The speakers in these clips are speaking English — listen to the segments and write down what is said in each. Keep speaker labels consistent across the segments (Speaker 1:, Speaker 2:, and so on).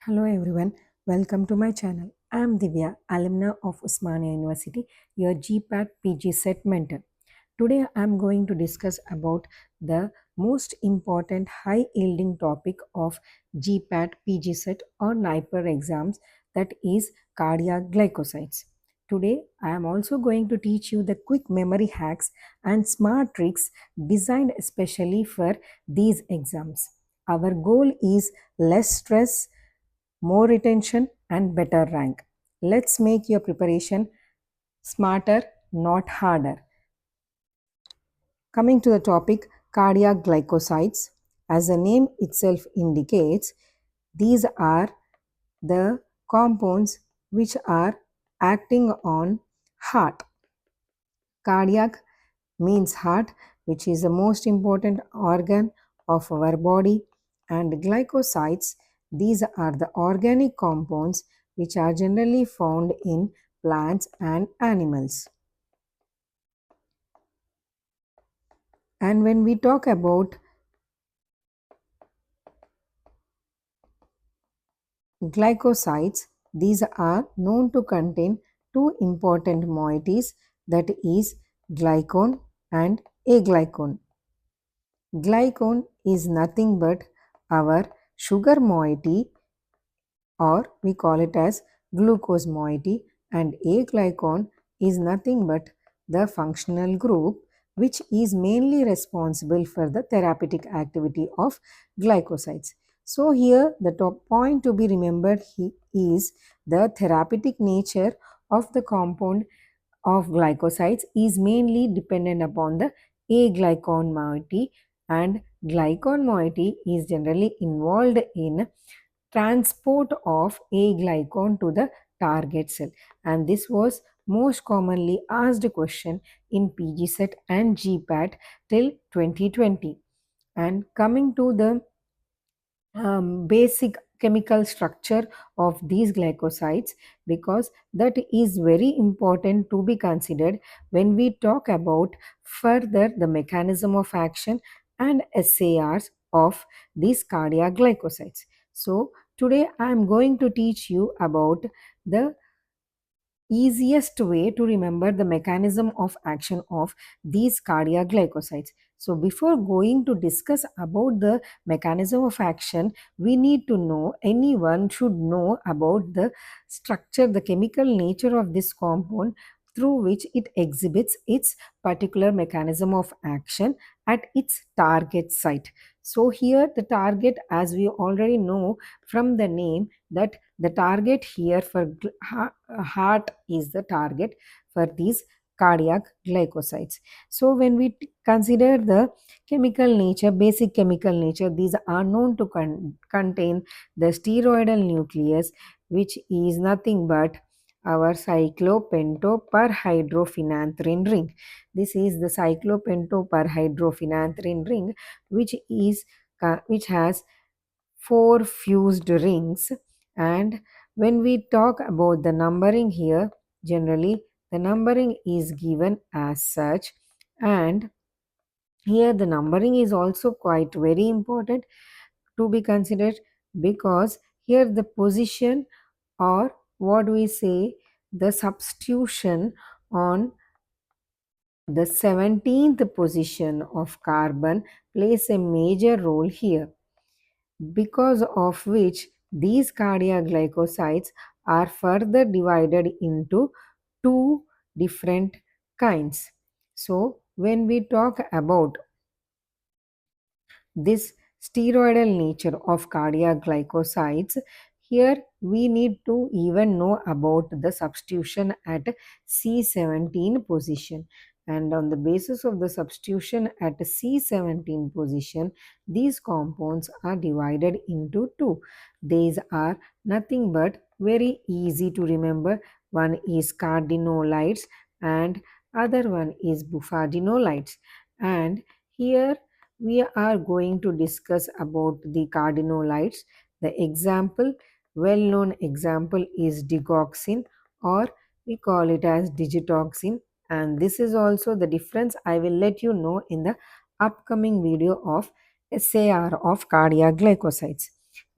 Speaker 1: Hello everyone, welcome to my channel. I am Divya, alumna of Osmania University, your GPAT PGCET mentor. Today I am going to discuss about the most important high yielding topic of GPAT PGCET or NIPER exams, that is cardiac glycosides. Today I am also going to teach you the quick memory hacks and smart tricks designed especially for these exams. Our goal is less stress, more retention, and better rank. Let's make your preparation smarter, not harder. Coming to the topic, cardiac glycosides. As the name itself indicates, these are the compounds which are acting on heart. Cardiac means heart, which is the most important organ of our body, and glycosides, these are the organic compounds which are generally found in plants and animals. And when we talk about glycosides, these are known to contain two important moieties, that is glycone and aglycone. Glycone is nothing but our sugar moiety, or we call it as glucose moiety, and aglycone is nothing but the functional group which is mainly responsible for the therapeutic activity of glycosides. So here the top point to be remembered is the therapeutic nature of the compound of glycosides is mainly dependent upon the aglycone moiety, and glycone moiety is generally involved in transport of aglycone to the target cell, and this was most commonly asked question in PGCET and GPAT till 2020. And coming to the basic chemical structure of these glycosides, because that is very important to be considered when we talk about further the mechanism of action and SARs of these cardiac glycosides. So today I am going to teach you about the easiest way to remember the mechanism of action of these cardiac glycosides. So before going to discuss about the mechanism of action, we need to know, anyone should know about the structure, the chemical nature of this compound through which it exhibits its particular mechanism of action at its target site. So here the target, as we already know from the name, that the target here for heart is the target for these cardiac glycosides. So when we consider the chemical nature, basic chemical nature, these are known to contain the steroidal nucleus, which is nothing but our cyclopentoperhydrophenanthrin ring. This is the cyclopentoperhydrophenanthrin ring, which is which has four fused rings. And when we talk about the numbering here, generally the numbering is given as such, and here the numbering is also quite very important to be considered, because here the position, or what we say, the substitution on the 17th position of carbon plays a major role here, because of which these cardiac glycosides are further divided into two different kinds. So, when we talk about this steroidal nature of cardiac glycosides, here we need to even know about the substitution at C17 position, and on the basis of the substitution at C17 position, these compounds are divided into two. These are nothing but very easy to remember. One is cardinolides and other one is bufadinolides. And here we are going to discuss about the cardinolides. The example, well-known example, is digoxin, or we call it as digitoxin, and this is also the difference I will let you know in the upcoming video of SAR of cardiac glycosides.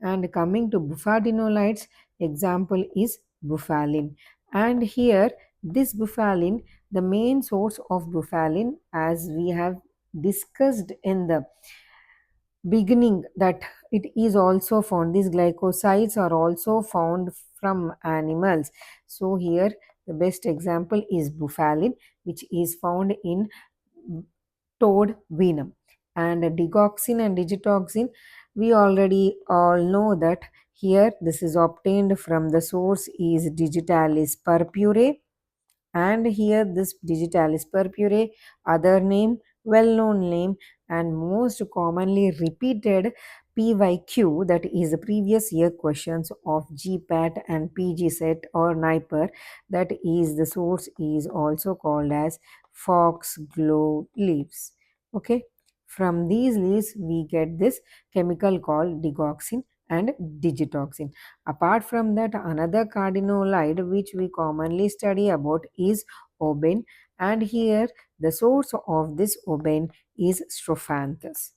Speaker 1: And coming to bufadinolides, example is bufalin. And here, this bufalin, the main source of bufalin, as we have discussed in the beginning, that it is also found, these glycosides are also found from animals. So here the best example is bufalin, which is found in toad venom. And digoxin and digitoxin, we already all know that here this is obtained from the source is digitalis purpurae, and here this digitalis purpurae, other name, well known name, and most commonly repeated PYQ, that is the previous year questions of GPAT and PGCET or NIPER, that is the source is also called as foxglove leaves. Okay, from these leaves we get this chemical called digoxin and digitoxin. Apart from that, another cardinolide which we commonly study about is oben, and here the source of this oben is strophanthus.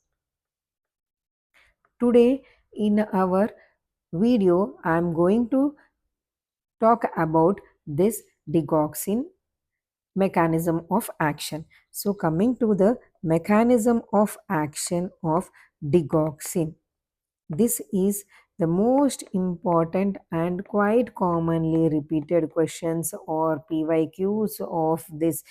Speaker 1: Today in our video I am going to talk about this digoxin mechanism of action. So coming to the mechanism of action of digoxin, this is the most important and quite commonly repeated questions or PYQs of this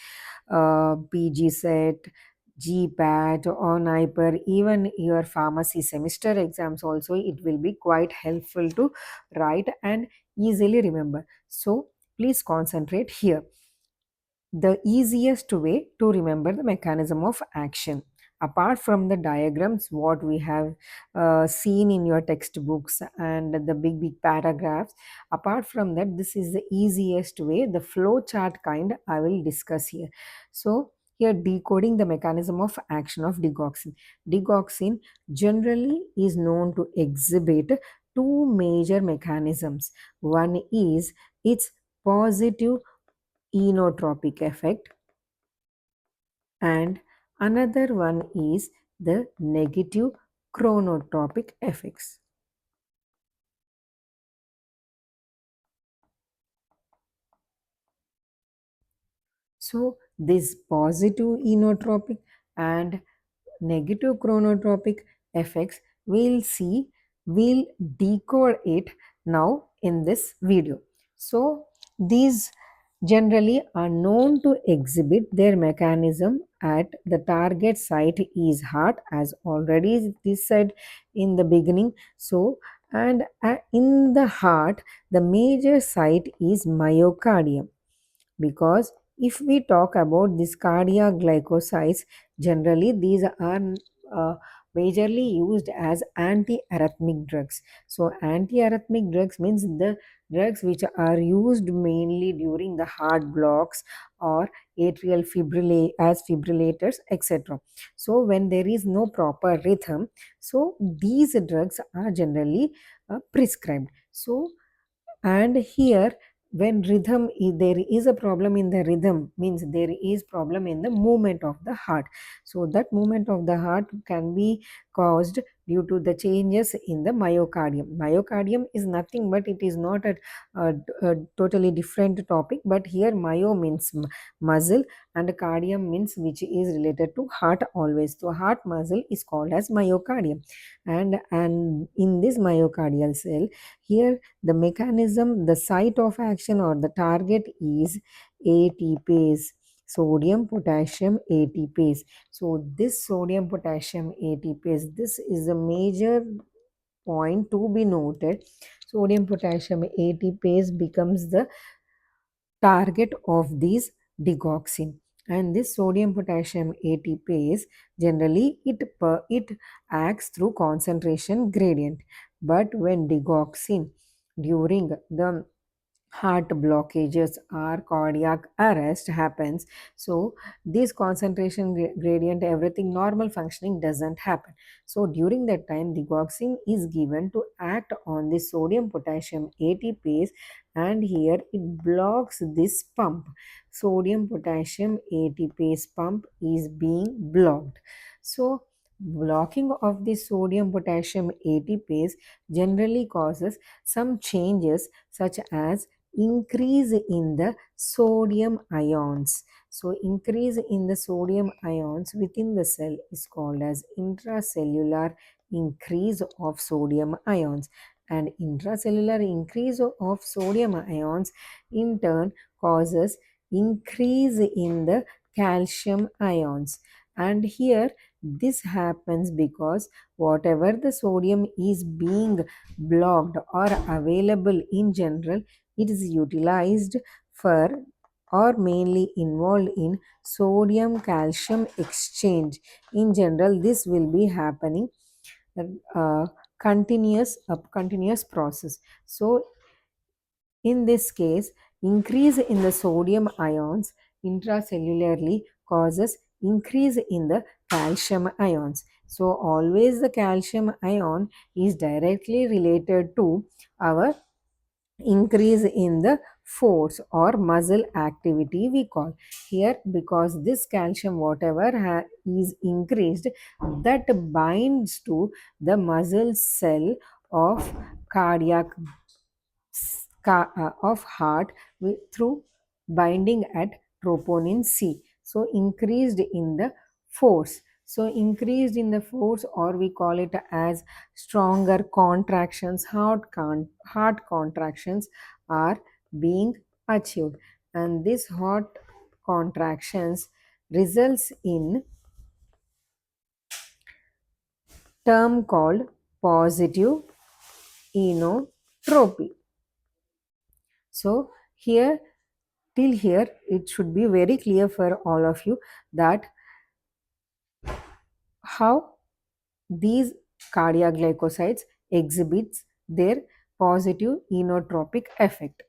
Speaker 1: PGCET, GPAT or NIPER, even your pharmacy semester exams also, it will be quite helpful to write and easily remember. So please concentrate here. The easiest way to remember the mechanism of action, apart from the diagrams what we have seen in your textbooks and the big paragraphs, apart from that, this is the easiest way, the flow chart kind I will discuss here. So here, decoding the mechanism of action of digoxin. Digoxin generally is known to exhibit two major mechanisms. One is its positive inotropic effect, and another one is the negative chronotropic effects. So this positive inotropic and negative chronotropic effects, we'll decode it now in this video. So these generally are known to exhibit their mechanism at the target site is heart, as already this said in the beginning. So and in the heart the major site is myocardium, because if we talk about this cardiac glycosides, generally these are uh, majorly used as anti-arrhythmic drugs. So anti-arrhythmic drugs means the drugs which are used mainly during the heart blocks or atrial as fibrillators, etc. So when there is no proper rhythm, so these drugs are generally prescribed. So and here, when there is a problem in the rhythm, means there is problem in the movement of the heart. So that movement of the heart can be caused due to the changes in the myocardium. Myocardium is nothing but it is not a totally different topic, but here myo means muscle and cardium means which is related to heart always. So heart muscle is called as myocardium, and in this myocardial cell, here the mechanism, the site of action or the target is ATPase, sodium potassium ATPase. So this sodium potassium ATPase, this is a major point to be noted. Sodium potassium ATPase becomes the target of these digoxin, and this sodium potassium ATPase generally it acts through concentration gradient, but when digoxin during the heart blockages or cardiac arrest happens, so this concentration gradient, everything normal functioning doesn't happen. So during that time digoxin is given to act on the sodium potassium ATPase, and here it blocks this pump. Sodium potassium ATPase pump is being blocked. So Blocking of the sodium potassium ATPase generally causes some changes such as increase in the sodium ions. So increase in the sodium ions within the cell is called as intracellular increase of sodium ions, and intracellular increase of sodium ions in turn causes increase in the calcium ions. And here this happens because whatever the sodium is being blocked or available in general, it is utilized for or mainly involved in sodium calcium exchange. In general, this will be happening uh, continuous process. So in this case, increase in the sodium ions intracellularly causes increase in the calcium ions. So always the calcium ion is directly related to our increase in the force or muscle activity we call here, because this calcium whatever is increased, that binds to the muscle cell of cardiac of heart through binding at troponin C. So increased in the force. So increased in the force, or we call it as stronger contractions, heart contractions are being achieved, and this heart contractions results in term called positive inotropy. So here, till here, it should be very clear for all of you that how these cardiac glycosides exhibits their positive inotropic effect.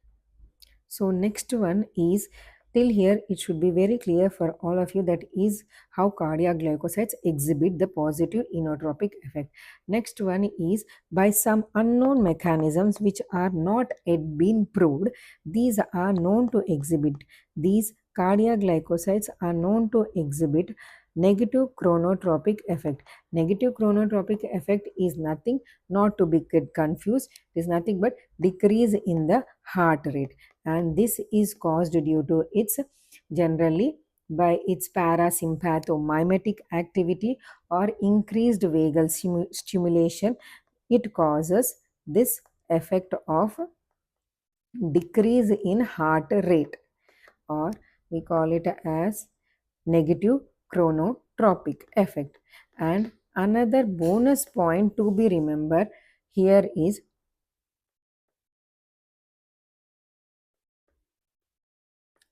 Speaker 1: So next one is, till here it should be very clear for all of you that is how cardiac glycosides exhibit the positive inotropic effect. Next one is, by some unknown mechanisms which are not yet been proved, these are known to exhibit, these cardiac glycosides are known to exhibit negative chronotropic effect. Negative chronotropic effect is nothing, not to be get confused, it is nothing but decrease in the heart rate, and this is caused due to its generally by its parasympathomimetic activity or increased vagal stimulation. It causes this effect of decrease in heart rate, or we call it as negative chronotropic effect. And another bonus point to be remembered here is,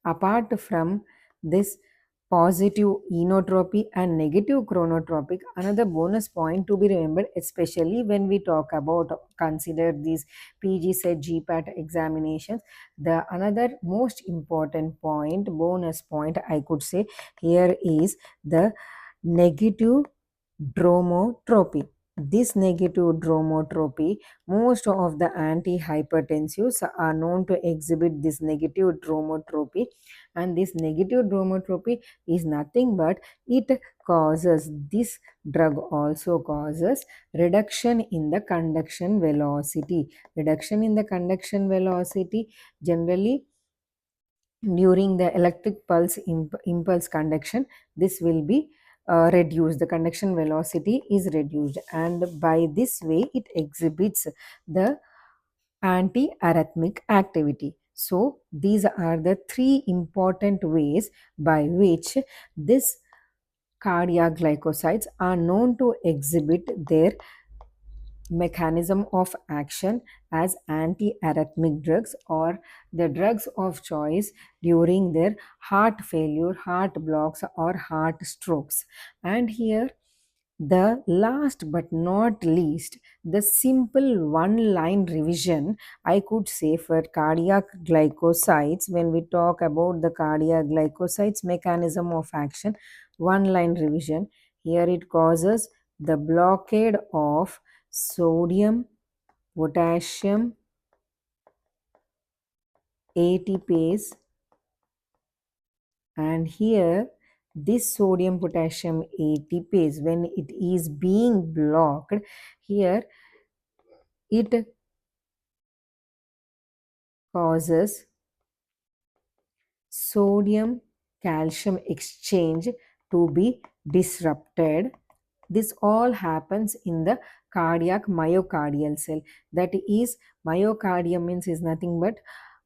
Speaker 1: apart from this positive enotropy and negative chronotropic, another bonus point to be remembered, especially when we talk about consider these PGCET GPAT examinations, the another most important point, bonus point I could say here is the negative dromotropy. This negative dromotropy, most of the antihypertensives are known to exhibit this negative dromotropy, and this negative dromotropy is nothing but it causes, this drug also causes reduction in the conduction velocity. Reduction in the conduction velocity generally during the electric pulse impulse conduction, this will be reduced, the conduction velocity is reduced, and by this way it exhibits the anti-arrhythmic activity. So these are the three important ways by which this cardiac glycosides are known to exhibit their mechanism of action as anti-arrhythmic drugs, or the drugs of choice during their heart failure, heart blocks, or heart strokes. And here, the last but not least, the simple one line revision I could say for cardiac glycosides, when we talk about the cardiac glycosides mechanism of action, one line revision, here it causes the blockade of sodium potassium ATPase, and here this sodium potassium ATPase, when it is being blocked, here it causes sodium calcium exchange to be disrupted. This all happens in the cardiac myocardial cell. That is, myocardium means is nothing but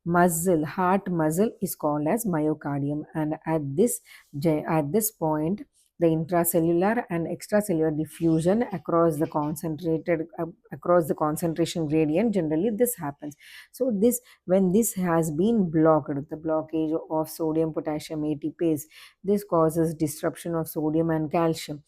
Speaker 1: muscle, heart muscle is called as myocardium. And at this point, the intracellular and extracellular diffusion across the concentration gradient, generally this happens. So this, when this has been blocked, the blockage of sodium potassium ATPase, this causes disruption of sodium and calcium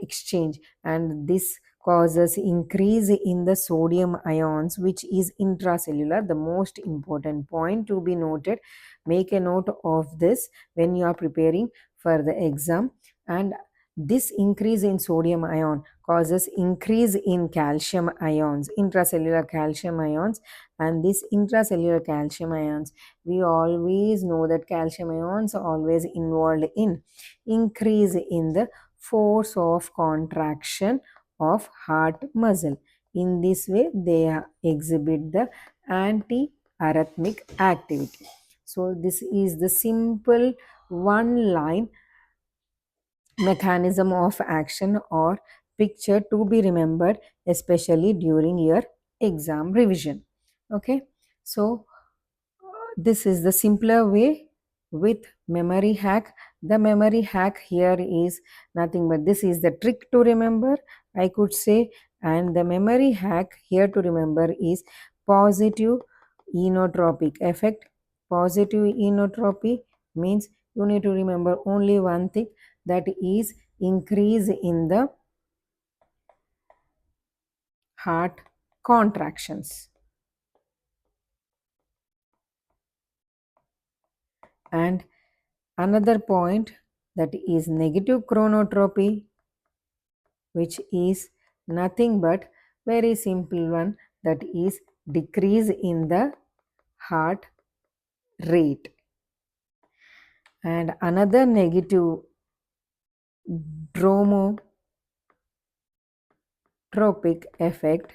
Speaker 1: exchange, and this causes increase in the sodium ions, which is intracellular. The most important point to be noted, make a note of this when you are preparing for the exam. And this increase in sodium ion causes increase in calcium ions, intracellular calcium ions. And this intracellular calcium ions, we always know that calcium ions are always involved in increase in the force of contraction of heart muscle. In this way, they exhibit the anti-arrhythmic activity. So this is the simple one line mechanism of action or picture to be remembered, especially during your exam revision. Okay, so this is the simpler way with memory hack. The memory hack here is nothing but this is the trick to remember, I could say. And the memory hack here to remember is positive inotropic effect. Positive inotropy means you need to remember only one thing, that is increase in the heart contractions. And another point, that is negative chronotropy, which is nothing but very simple one, that is decrease in the heart rate. And another negative dromotropic effect,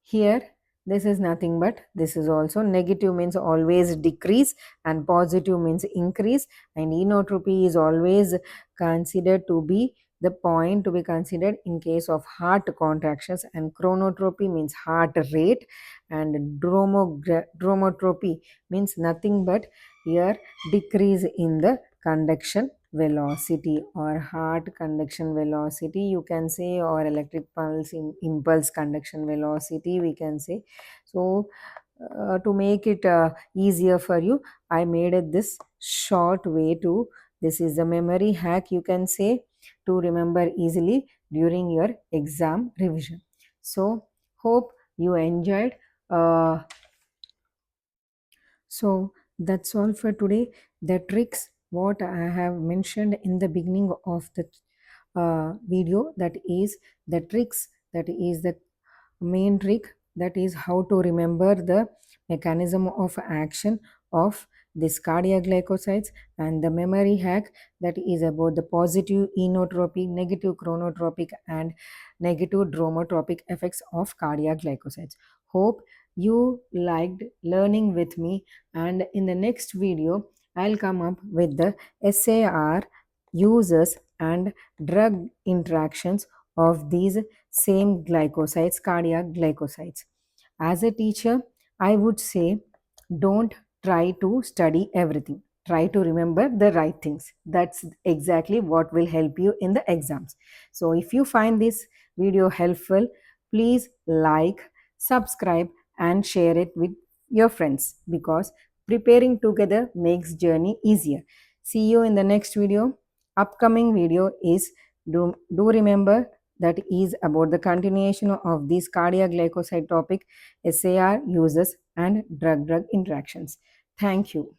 Speaker 1: here this is nothing but this is also negative, means always decrease, and positive means increase. And inotropy is always considered to be the point to be considered in case of heart contractions. And chronotropy means heart rate, and dromotropy means nothing but here decrease in the conduction velocity or heart conduction velocity, you can say, or electric pulse impulse conduction velocity, we can say. So to make it easier for you, I made it this short way to, this is the memory hack, you can say, to remember easily during your exam revision. So hope you enjoyed. So that's all for today. The tricks what I have mentioned in the beginning of the video, that is the tricks, that is the main trick, that is how to remember the mechanism of action of this cardiac glycosides. And the memory hack, that is about the positive inotropic, negative chronotropic, and negative dromotropic effects of cardiac glycosides. Hope you liked learning with me, and in the next video I'll come up with the SAR uses and drug interactions of these same glycosides, cardiac glycosides. As a teacher, I would say don't try to study everything. Try to remember the right things. That's exactly what will help you in the exams. So if you find this video helpful, please like, subscribe, and share it with your friends, because preparing together makes journey easier. See you in the next video. Upcoming video is, do remember, that is about the continuation of this cardiac glycoside topic, SAR uses and drug interactions. Thank you.